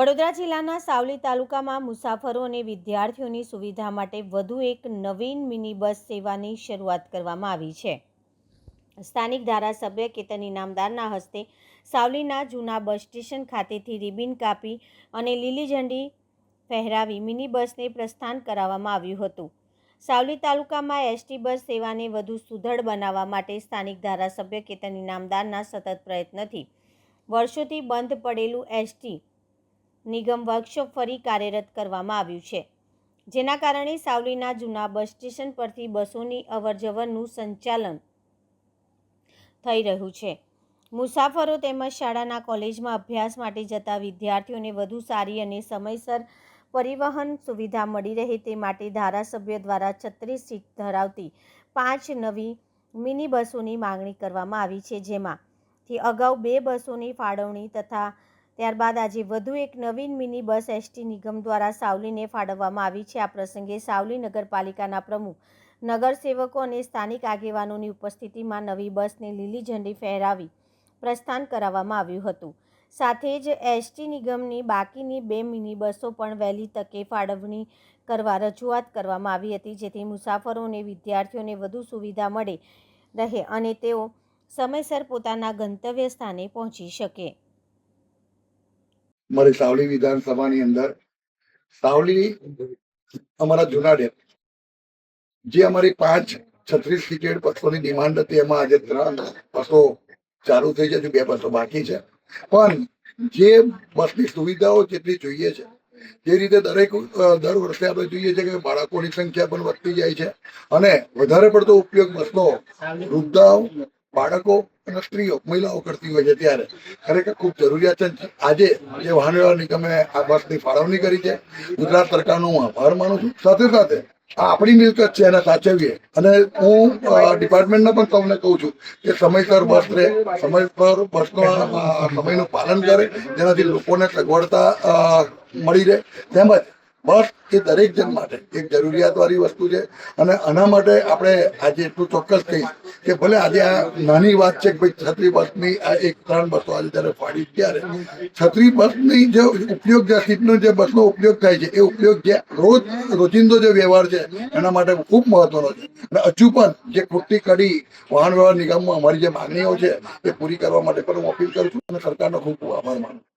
વડોદરા જિલ્લાના સાવલી તાલુકામાં મુસાફરો અને વિદ્યાર્થીઓની સુવિધા માટે વધુ એક નવીન મિની બસ સેવાની શરૂઆત કરવામાં આવી છે। સ્થાનિક ધારાસભ્ય કેતન ઇનામદારના હસ્તે સાવલીના જૂના બસ સ્ટેશન ખાતેથી રિબિન કાપી અને લીલી ઝંડી ફહેરાવી મિની બસને પ્રસ્થાન કરાવવામાં આવ્યું હતું। સાવલી તાલુકામાં એસટી બસ સેવાને વધુ સુદૃઢ બનાવવા માટે સ્થાનિક ધારાસભ્ય કેતન ઇનામદારના સતત પ્રયત્નથી વર્ષોથી બંધ પડેલું એસટી નિગમ વર્કશોપ ફરી કાર્યરત કરવામાં આવ્યું છે, જેના કારણે સાવલીના જૂના બસ સ્ટેશન પરથી બસોની અવરજવરનું સંચાલન થઈ રહ્યું છે। મુસાફરો તેમજ શાળાના કોલેજમાં અભ્યાસ માટે જતા વિદ્યાર્થીઓને વધુ સારી અને સમયસર પરિવહન સુવિધા મળી રહે તે માટે ધારાસભ્ય દ્વારા 36 સીટ ધરાવતી 5 નવી મિની બસોની માંગણી કરવામાં આવી છે, જેમાંથી અગાઉ 2 બસોની ફાળવણી તથા ત્યારબાદ આજે વધુ એક નવીન મિની બસ એસટી નિગમ દ્વારા સાવલીને ફાળવવામાં આવી છે। આ પ્રસંગે સાવલી નગરપાલિકાના પ્રમુખ, નગરસેવકો અને સ્થાનિક આગેવાનોની ઉપસ્થિતિમાં નવી બસને લીલી ઝંડી ફહેરાવી પ્રસ્થાન કરાવવામાં આવ્યું હતું। સાથે જ એસટી નિગમની બાકીની 2 મિની બસો પણ વહેલી તકે ફાળવણી કરવા રજૂઆત કરવામાં આવી હતી, જેથી મુસાફરો અને વિદ્યાર્થીઓને વધુ સુવિધા મળે રહે અને તેઓ સમયસર પોતાના ગંતવ્ય સ્થાને પહોંચી શકે। हमारे सावली विधानसभा अंदर सावली अमरा जूना डेप जे अमरी 5-36 सीटेड बसों की डिमांड थी एम आज 3 बसों चालू थी है, 2 बसों बाकी है। पण जे बस की सुविधाओं जेटली जोईए छे जे रीते दर वर्षे आपणे जोईए छे के बाळकोनी संख्या पण वधती जाय छे अने वधारे पड़तो उपयोग बसनो वृद्धाओ, बाळको અને સ્ત્રીઓ મહિલાઓ કરતી હોય છે, ત્યારે ખરેખર ખૂબ જરૂરિયાત છે। આજે જે વાહન વ્યવહાર નિગમે આ બસની ફાળવણી કરી છે, ગુજરાત સરકારનો હું આભાર માનું છું। સાથે સાથે આ આપણી મિલકત છે, એને સાચવીએ અને હું ડિપાર્ટમેન્ટને પણ તમને કહું છું કે સમયસર બસ રહે, સમયસર બસનો સમયનું પાલન કરે, જેનાથી લોકોને સગવડતા મળી રહે। તેમજ બસ એ દરેક જણ માટે એક જરૂરિયાત વાળી વસ્તુ છે અને આના માટે આપણે આજે એટલું ચોક્કસ કહીશ કે ભલે આજે આ નાની વાત છે કે ભાઈ છત્રી બસની આ 1-3 બસો આજે જ્યારે ફાળી ત્યારે છત્રી બસની જે ઉપયોગ જે સીટનો જે બસનો ઉપયોગ થાય છે એ ઉપયોગ જે રોજિંદો જે વ્યવહાર છે એના માટે ખૂબ મહત્વનો છે અને હજુ પણ જે ખૂટતી કડી વાહન વ્યવહાર નિગમમાં અમારી જે માંગણીઓ છે એ પૂરી કરવા માટે પણ હું અપીલ કરું છું અને સરકારનો ખૂબ ખૂબ આભાર માનું છું।